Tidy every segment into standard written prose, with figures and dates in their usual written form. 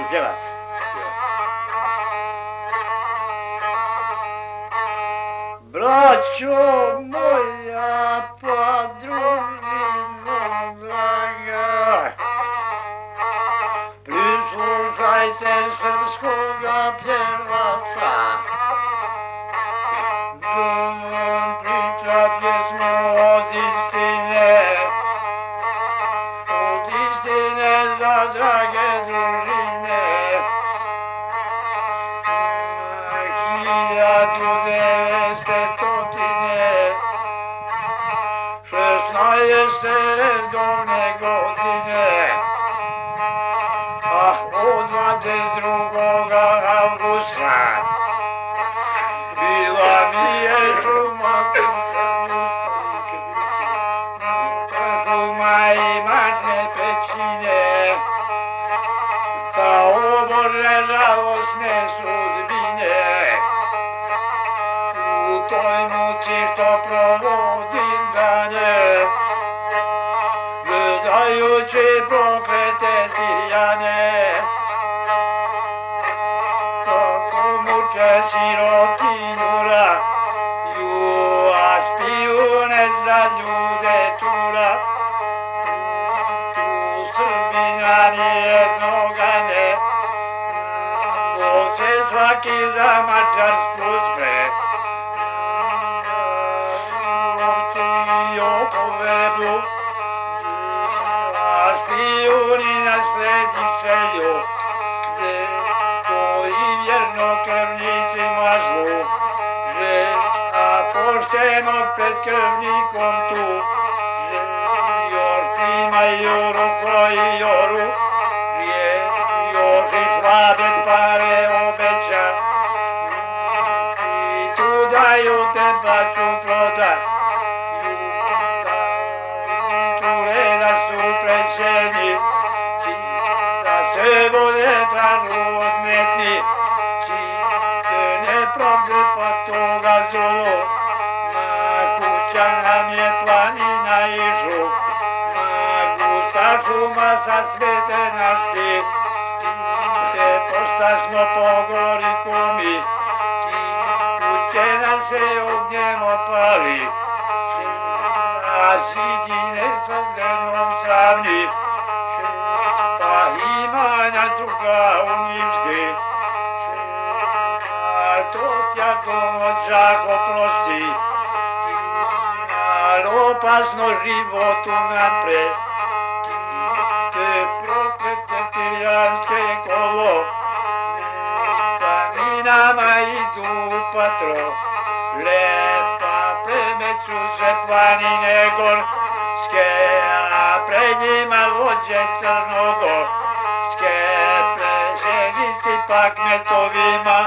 pjevat. Braćo moja, pa družino draga, prislušajte srpskoga pjevača. Dom priča pjesmu od istine za drage družine. 16. redovne godine, od 22. avgusta, bila mi je šuma i matne pećine, kao oborne žalosne sudbine. U toj muci što provodim dane, gledajući proklete Sirjane, kako muče sirotinjura, a špijune za ljude tura. Tu Srbina nijednoga ne, se svaki za Mađarsku zbe. A špijuni na središelju, koji vjerno krvnicima služe, a poštenog pred krvnikom tu, još imaju ruko i joru, još i slabe pare obeća, i tu daju te pa ću prodat. Se vode tražu odmetni, čiste nepravde pa toga zovu. Na kuća nam je planina i žuk, na gusta šuma sa svetenašti, čiste postasmo po gori kumi, kuće nam se ognjem opali, a zidine sa zelenom sravni. Imanja druga u niždi, to tja pomoćak oprosti, ali opasno životu napred, te proklete tirijanske kolo, planinama idu u patro, lepa premeću se planine gorske, a pred njima vođe crnogorske, preženici pak metovima,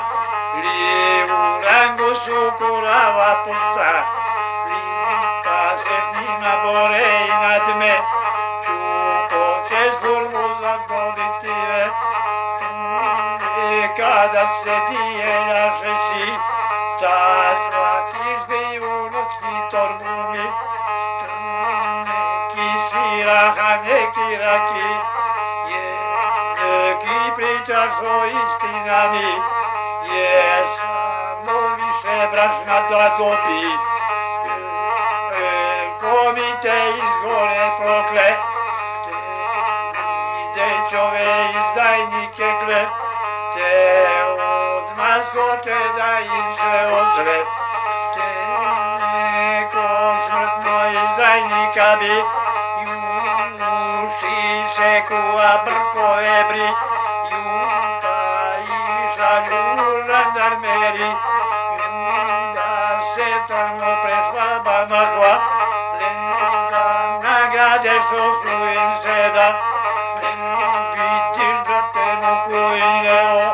li u rangu su kurava pusta, pa se s njima bore i nadme, čuko će zulmu zadovitive, i kada se dijelja žesi, ta svaki zbiju noćni torbumi, a neki raki, neki pričaš o istinami, je samo više brašna da dobi. Ko mi te izgore prokle, dečove izdajnike gle, te odmah skoče da im se ozre, ko smrtno izdajnika bi, a brko ebri, juta i žalju žandarmeri, da se tamo preslaba magla, da nagrade što su im seda, vidiš da te muku i neo,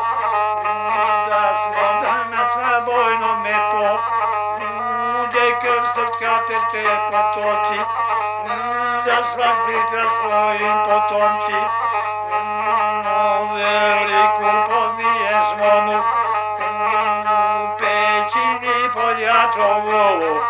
da smo danas na bojnom mepo, gdje krv srca teče potoci, da svak priča svojim potomci, veliku poznije smo mu, u pećini pod Jatrovu,